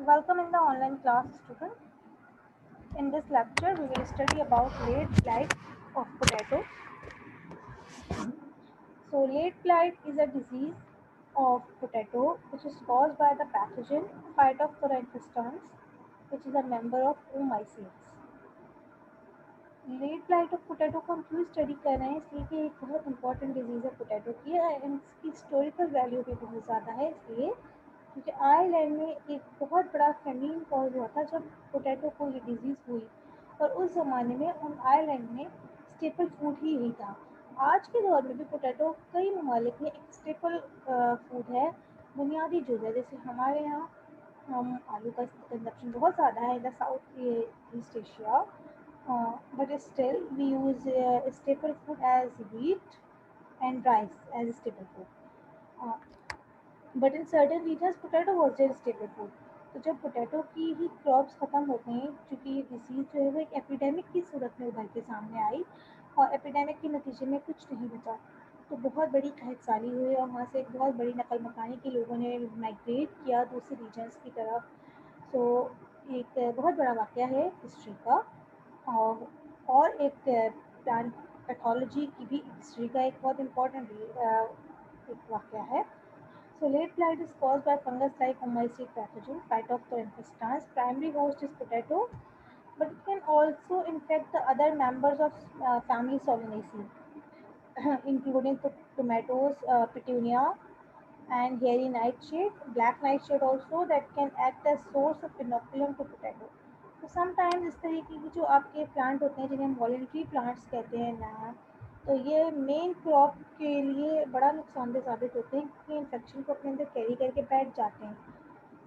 Welcome in the online class, student. In this lecture, we will study about late blight of potato. So, late blight is a disease of potato which is caused by the pathogen Phytophthora infestans, which is a member of Oomycetes. Late blight of potato को हम क्यों study कर रहे हैं, इसलिए कि एक बहुत इंपॉर्टेंट डिजीज़ है पोटैटो की एंड इसकी हिस्टोरिकल वैल्यू भी बहुत ज़्यादा है, इसलिए क्योंकि आयरलैंड में एक बहुत बड़ा फेमीन कॉज हुआ था जब पोटैटो को ये डिजीज़ हुई और उस ज़माने में उन आयरलैंड में स्टेपल फूड ही यही था। आज के दौर में भी पोटैटो कई ममालिक में एक स्टेपल फूड है, बुनियादी जुज़ है। जैसे हमारे यहाँ हम आलू का कंजप्शन बहुत ज़्यादा है in the south east Asia, but still we use staple food as wheat and rice as staple food. Uh, but in certain regions potato was their staple food. तो जब पोटैटो की ही क्रॉप्स ख़त्म होते हैं, क्योंकि ये डिसीज़ जो है वो एक एपिडेमिक की सूरत में उभर के सामने आई और एपिडेमिक के नतीजे में कुछ नहीं बचा, तो बहुत बड़ी कहतसाली हुई और वहाँ से एक बहुत बड़ी नकल मकानी के लोगों ने माइग्रेट किया दूसरे रीजन्स की तरफ। सो एक बहुत बड़ा वाक़या है हिस्ट्री का। और एक प्लांट पैथोलॉजी की भी हिस्ट्री का एक बहुत इम्पोर्टेंट एक वाक़या है। So late blight is caused by fungus like Oomycete pathogen, Phytophthora infestans. Primary host is potato, but it can also infect the other members of family Solanaceae, including tomatoes, petunia, and hairy nightshade, black nightshade also, that can act as source of inoculum to potato. तो sometimes इस तरीके की जो आपके plant होते हैं जिन्हें हम वॉलेंट्री प्लांट्स कहते हैं ना, तो ये मेन क्रॉप के लिए बड़ा नुकसानदेह साबित होते हैं क्योंकि इन्फेक्शन को अपने अंदर कैरी करके बैठ जाते हैं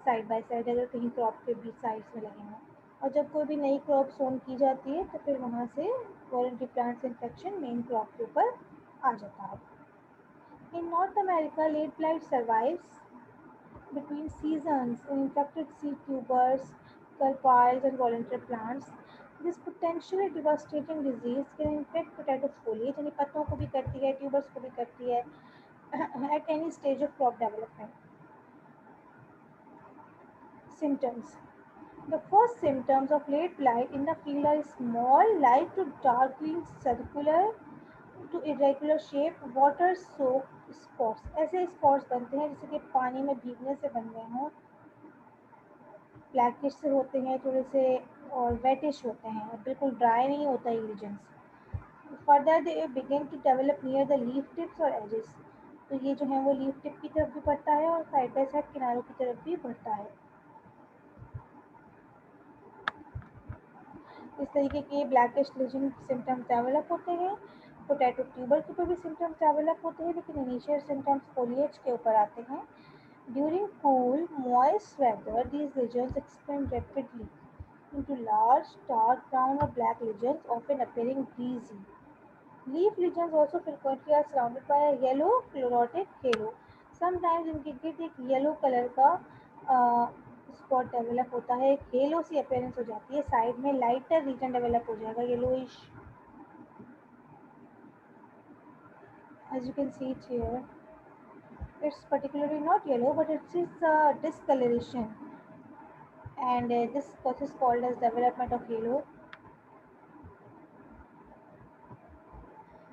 साइड बाय साइड, अगर कहीं क्रॉप के बीच साइड्स में लगे हों। और जब कोई भी नई क्रॉप सोन की जाती है तो फिर वहाँ से voluntary plants infection main crop के ऊपर आ जाता है। In North America, late blight survives between seasons in infected seed tubers, carpies, and volunteer plants. This potentially devastating disease can infect potato foliage, यानी पत्तों को भी करती है, ट्यूबर्स को भी करती है at any stage of crop development. Symptoms. The first symptoms of late blight in the field are small, light to dark green, circular to irregular shape, water soaked spots. ऐसे स्पॉट्स बनते हैं जैसे कि पानी में भीगने से बन गए हों, ब्लैकिश से होते हैं थोड़े से और वेटिश होते हैं, और बिल्कुल ड्राई नहीं होता ये reasons. Further they begin to develop near the leaf tips और एजेस, तो ये जो है वो लीफ टिप की तरफ भी बढ़ता है और साइड बाय साइड किनारों की तरफ भी बढ़ता है। इस तरीके के ब्लैकिश लीजन सिम्टम्स डेवलप होते हैं। पोटैटो ट्यूबर के ऊपर भी सिम्टम्स डेवलप होते हैं, लेकिन इनिशियल सिम्टम्स फोलिएज के ऊपर आते हैं। During cool moist whether these lesions expand rapidly into large dark brown or black lesions often appearing greasy. Leaf lesions also frequently are surrounded by a yellow chlorotic halo. Sometimes इनके गिर्द एक yellow colour का spot develop होता है, एक hello सी appearance हो जाती है, साइड में लाइटर रीजन डेवलप हो जाएगा yellowish, as you can see it here. It's particularly not yellow, but it is discoloration, and this process called as development of halo.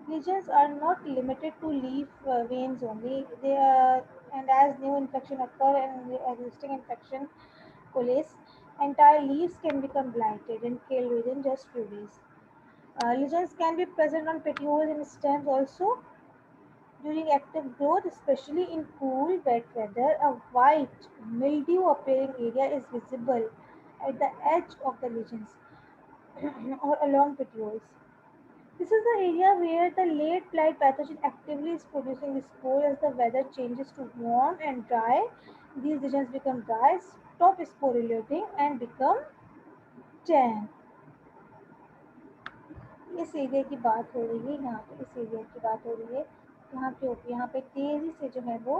Lesions are not limited to leaf veins only. They are, and as new infection occur and the existing infection coalesce, entire leaves can become blighted and killed within just few days. Lesions can be present on petioles and stems also during active growth, especially in cool, wet weather. A white, mildew-appearing area is visible at the edge of the lesions or along petioles. This is the area where the late blight pathogen actively is producing spore. As the weather changes to warm and dry, these lesions become dry, stop sporulating and become tan. इस area की बात हो रही है, यहाँ पे इस area की बात हो रही है, यहाँ पे तेजी से जो है वो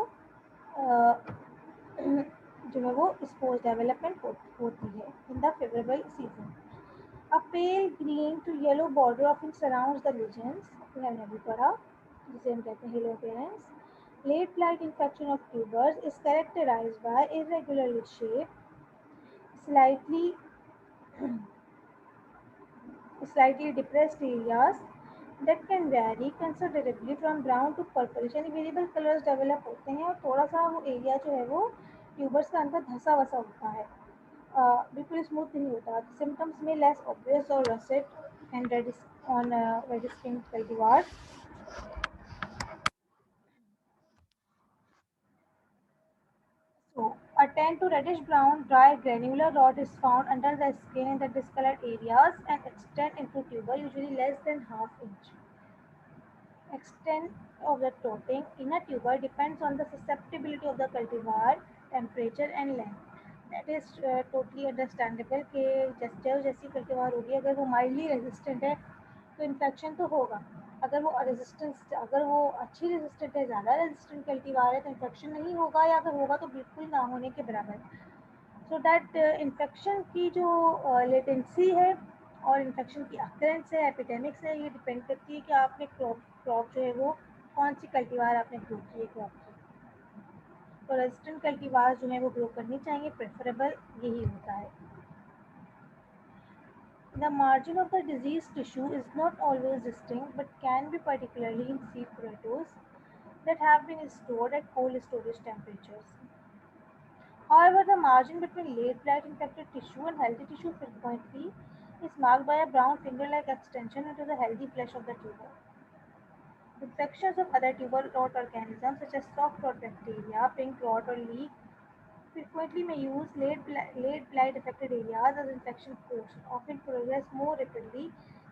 स्पोर डेवलपमेंट होती है in the favourable season. A pale green to yellow border often surrounds the lesions. We have never पढ़ा, जिसे हम कहते हैं halo appearance. Late blight infection of tubers is characterized by irregularly shaped, slightly slightly depressed areas that can vary considerably from brown to purplish, यानी variable colours develop होते हैं और थोड़ा सा वो एरिया जो है वो ट्यूबर्स के अंदर धसा वसा होता है, बिल्कुल स्मूथ नहीं होता. सिम्टम्स में लेस ऑब्वियस और russet and red on red skin cultivar. So, a tan to reddish brown dry granular rot is found under the skin in the discolored areas and extend into tuber, usually less than half inch. Extent of the toting in a tuber depends on the susceptibility of the cultivar, temperature and length. That is totally understandable कि जैसी cultivar होगी अगर वो mildly resistant है तो infection तो होगा. अगर वो अच्छी रेजिस्टेंट है, ज़्यादा रेजिस्टेंट कल्टीवार है तो इन्फेक्शन नहीं होगा, या अगर होगा तो बिल्कुल ना होने के बराबर. सो दैट इन्फेक्शन की जो लेटेंसी है और इन्फेक्शन की अकरेंस है, एपिडेमिक्स है, ये डिपेंड करती है कि आपने क्रॉप जो है वो कौन सी कल्टीवार आपने ग्रो की है क्रॉप की. तो रेजिस्टेंट कल्टीवार जो है वो ग्रो करनी चाहिए, प्रेफरेबल यही होता है. The margin of the diseased tissue is not always distinct but can be particularly in seed potatoes that have been stored at cold storage temperatures. However, the margin between late blight infected tissue and healthy tissue frequently is marked by a brown finger-like extension into the healthy flesh of the tuber. Infections of other tuber rot organisms such as soft rot bacteria, pink rot or leek frequently may use late blight affected areas as infection course, often progress more rapidly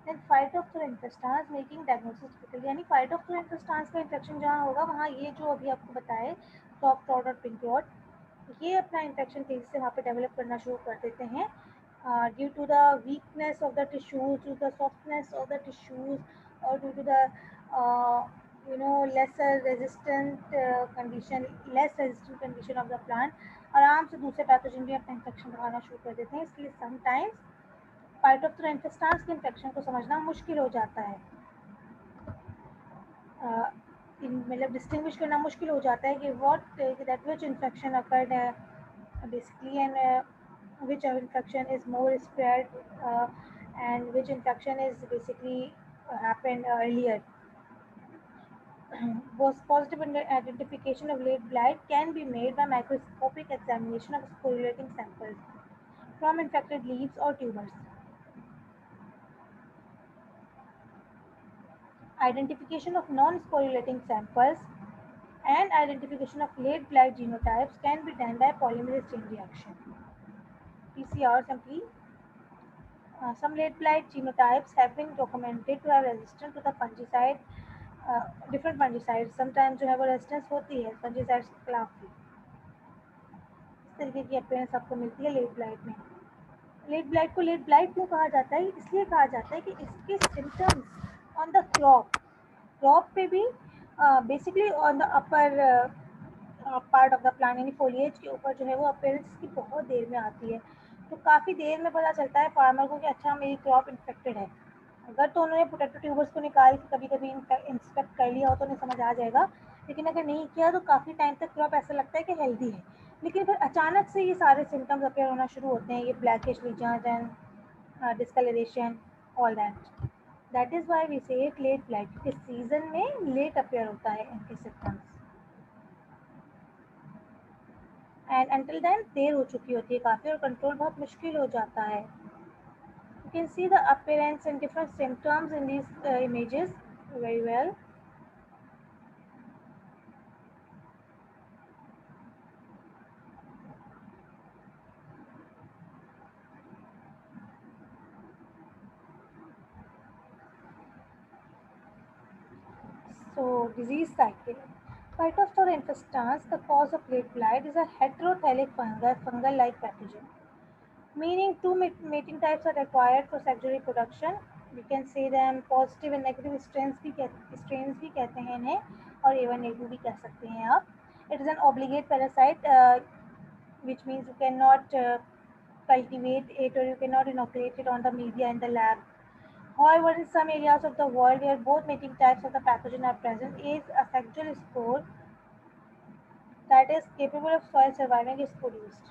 than Phytophthora infestans, making diagnosis difficult. यानी Phytophthora infestans का infection जहाँ होगा वहाँ ये जो अभी आपको बताए सॉफ्ट रॉट और पिंक रॉट ये अपना इन्फेक्शन तेजी से वहाँ पे डेवलप करना शुरू कर देते हैं due to the weakness of the tissues, due to the softness of the tissues और due to the lesser resistant condition, less resistant condition of the plant. आराम से दूसरे पैथोजन भी अपना इन्फेक्शन बढ़ाना शुरू कर देते हैं. इसलिए समटाइम्स फाइटोप्थोरा इन्फेस्टांस के इन्फेक्शन को समझना मुश्किल हो जाता है. मतलब डिस्टिंग्विश करना मुश्किल हो जाता है कि what that which infection occurred basically and which infection is more spread and which infection is basically happened earlier. Positive identification of late blight can be made by microscopic examination of sporulating samples from infected leaves or tubers. Identification of non-sporulating samples and identification of late blight genotypes can be done by polymerase chain reaction. PCR simply. Some late blight genotypes have been documented to have resistance to the fungicide, different fungicides. Sometimes जो है वो resistance होती है fungicides के खिलाफ भी. इस तरीके की अपीयरेंस आपको मिलती है लेट ब्लाइट में. लेट ब्लाइट को लेट ब्लाइट क्यों कहा जाता है? इसलिए कहा जाता है कि इसके सिम्टम्स ऑन द क्रॉप पे भी basically on the upper part of the plant यानी फोलिएज के ऊपर जो है वो अपीयरेंस की बहुत देर में आती है. तो काफ़ी देर में पता चलता है फार्मर को कि अच्छा मेरी क्रॉप इन्फेक्टेड है. अगर तो उन्होंने पोटैटो ट्यूबर्स को निकाल के कभी कभी इंस्पेक्ट कर लिया हो तो उन्हें समझ आ जाएगा, लेकिन अगर नहीं किया तो काफ़ी टाइम तक क्रॉप ऐसा लगता है कि हेल्दी है, लेकिन फिर अचानक से ये सारे सिम्टम्स अपीयर होना शुरू होते हैं, ये blackish lesions and discoloration all that. That is why we say it late blight. इस सीजन में लेट अपीयर होता है इनके सिम्टम्स एंड अंटिल देन देर हो चुकी होती है काफ़ी और कंट्रोल बहुत मुश्किल हो जाता है. You can see the appearance and different symptoms in these images very well. So, disease cycle. Phytophthora infestans, the cause of late blight, is a heterothallic fungal-like pathogen, meaning two mating types are required for sexual reproduction. We can say them positive and negative strains भी कहते हैं इन्हें, और A1 A2 भी कह सकते हैं आप. It is an obligate parasite, which means you cannot cultivate it or you cannot inoculate it on the media in the lab. However, in some areas of the world where both mating types of the pathogen are present, is a sexual spore that is capable of soil surviving is produced.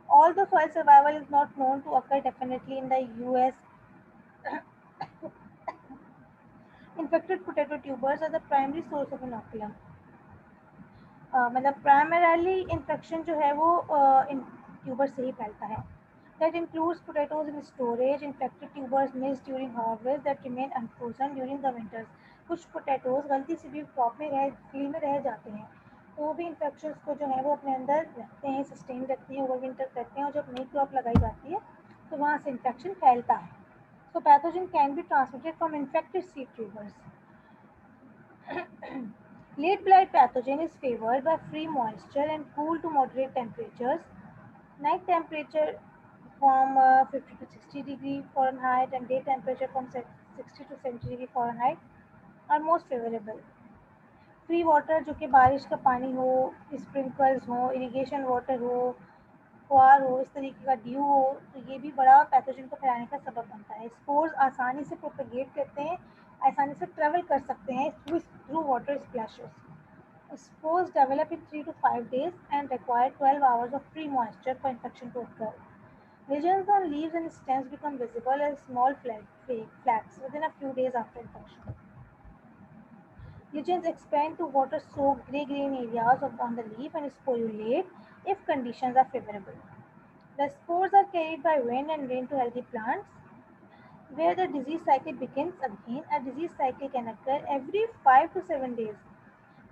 Although soil survival is not known to occur definitely in the US, infected potato tubers are the primary source of inoculum. मतलब primarily infection जो है वो इन tuber से ही फैलता है. That includes potatoes in storage, infected tubers missed during harvest that remain unfrozen during the winters. कुछ potatoes गलती से भी क्रॉप में रह फील्ड में रह जाते हैं, तो वो भी इन्फेक्शन को जो है वो अपने अंदर रखते हैं, सस्टेन रखते हैं, ओवर विंटर करते हैं, और जब नई क्रॉप लगाई जाती है तो वहाँ से इन्फेक्शन फैलता है. So pathogen can be transmitted from infected seed tubers. Late blight pathogen is favored by free moisture and cool to moderate temperatures. Night temperature from 50 to 60 degree Fahrenheit and day temperature from 60 to 70 degree Fahrenheit are most favorable. Free water जो कि बारिश का पानी हो, sprinkles हो, irrigation water हो, फुहार हो, इस तरीके का ड्यू हो, तो ये भी बड़ा पैथोजन को फैलाने का सबब बनता है. स्पोर्स आसानी से प्रोपेगेट करते हैं, आसानी से ट्रेवल कर सकते हैं through water splashes. Spores develop in 3 to 5 days and require 12 hours of free moisture for infection to occur. Lesions on leaves and stems become visible as small flags within a few days after infection. Lesions expand to water-soaked grey-green areas on the leaf and sporulate if conditions are favorable. The spores are carried by wind and rain to healthy plants. Where the disease cycle begins again, a disease cycle can occur every 5 to 7 days.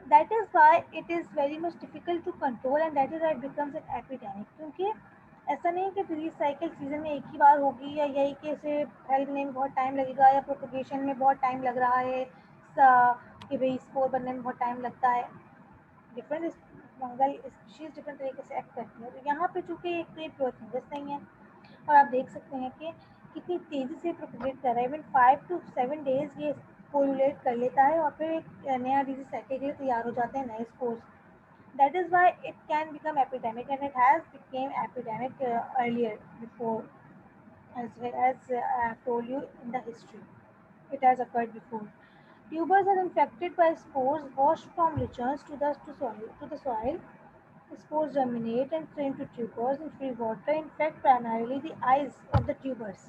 That is why it is very much difficult to control and that is why it becomes an epidemic. क्योंकि ऐसा नहीं कि disease cycle season में एक ही बार होगी, या यही कि इसे फैलने में बहुत टाइम लगेगा, या प्रोपोगेशन में बहुत टाइम लग रहा है, कि भाई स्पोर बनने में बहुत टाइम लगता है. डिफरेंट फंगल स्पीशीज डिफरेंट तरीके से एक्ट करती है. तो यहाँ पे चूँकि एक तो ये प्योर फंगस नहीं है, और आप देख सकते हैं कि कितनी तेज़ी से प्रोपोगेट कर रहा है. इवन 5 to 7 डेज ये कोलुलेट कर लेता है और फिर एक नया डिजीज साइकिल के लिए तैयार हो जाते हैं नए spores. That is why it can become epidemic, and it has became epidemic earlier before, as well as I have told you in the history. It has occurred before. Tubers are infected by spores washed from lichens to the soil. Spores germinate and turn into tubers in free water, infect primarily the eyes of the tubers.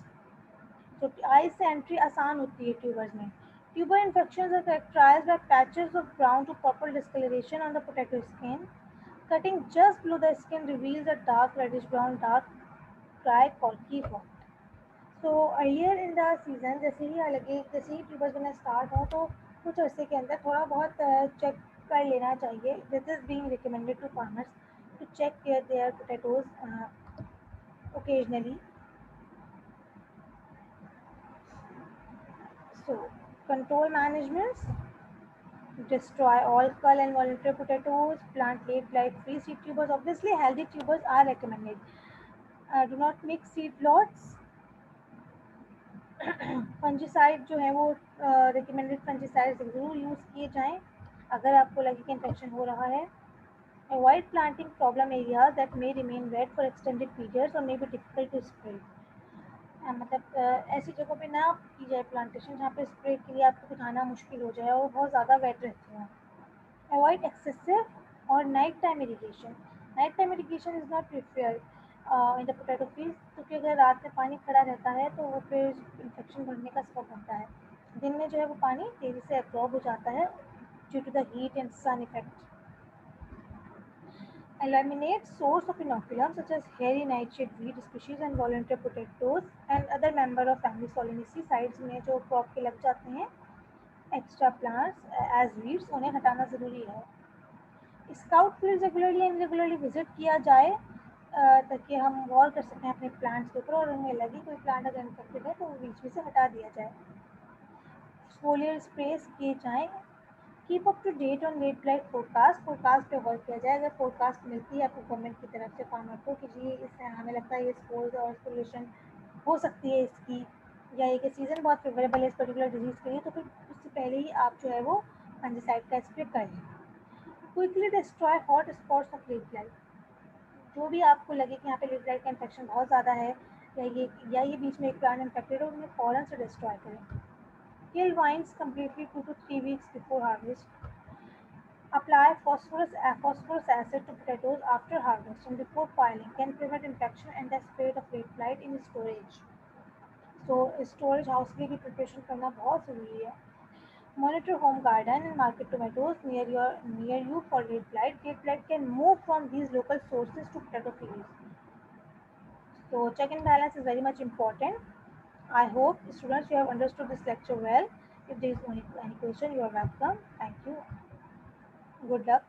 So eyes से entry आसान होती है tubers में. Tuber infections are characterized by patches of brown to purple discoloration on the potato skin. Cutting just below the skin reveals a dark reddish brown, dark dry corky form. So earlier in the season, जैसे ही tubers बनना start हो, तो कुछ अर्से के अंदर थोड़ा बहुत check कर लेना चाहिए. This is being recommended to farmers to check their potatoes occasionally. So control management: destroy all cull and voluntary potatoes, plant late blight free seed tubers. Obviously healthy tubers are recommended. Do not mix seed lots. Fungicide जो है वो recommended fungicide ज़रूर use किए जाएं अगर आपको लगे कि इन्फेक्शन हो रहा है. Avoid planting problem areas that may remain wet for extended periods और may be difficult to spray. मतलब ऐसी जगहों पे ना की जाए प्लांटेशन जहाँ पे स्प्रे के लिए आपको कुछ आना मुश्किल हो जाए और बहुत ज़्यादा वेट रहती हो. अवॉइड एक्सेसिव और night time irrigation. Night time irrigation is not preferred in the potato field, क्योंकि अगर रात में पानी खड़ा रहता है तो वो फिर इन्फेक्शन बढ़ने का सबब बनता है. दिन में जो है वो पानी तेज़ी से एब्जॉर्ब हो जाता है due to the heat and sun effect. Eliminate source of inoculum such as hairy nightshade weed species and voluntary potatoes and other member of family Solanaceae. Sides में जो क्रॉप के लग जाते हैं एक्स्ट्रा प्लांट्स एज वीड्स, उन्हें हटाना ज़रूरी है. Scout field regularly and irregularly visit किया जाए ताकि हम गौर कर सकें अपने प्लांट्स के ऊपर, और उन्हें लगे कोई प्लांट अगर इन्फेक्टेड है तो वो बीच में से हटा दिया जाए. फोलियर स्प्रेस किए जाएँ. Keep up to date on late blight forecast पे गौर किया जाए. अगर फोरकास्ट मिलती है आपको गवर्नमेंट की तरफ से फार्मर को कि जी इससे हमें लगता है ये स्पोर्स और पोल्यूशन हो सकती है इसकी, या एक सीज़न बहुत फेवरेबल है इस पर्टिकुलर डिजीज़ के लिए, तो फिर उससे पहले ही आप जो है वो फंजीसाइड का स्प्रे कर लें. Quickly destroy hot spots of late blight. जो भी आपको लगे कि यहाँ पे लेट ब्लाइट का इन्फेक्शन बहुत ज़्यादा है, या ये बीच में एक प्लांट इन्फेक्टेड है, उन्हें फ़ौरन से डिस्ट्रॉय करें. Kill vines completely 2 to 3 weeks before harvest. Apply phosphorus acid to potatoes after harvest and before piling can prevent infection and the spread of late blight in storage. So storage house के लिए भी preparation करना बहुत ज़रूरी है. Monitor home garden and market tomatoes near you for late blight. Late blight can move from these local sources to potato fields. So check and balance is very much important. I hope students you have understood this lecture well. If there is any question, you are welcome. Thank you. Good luck.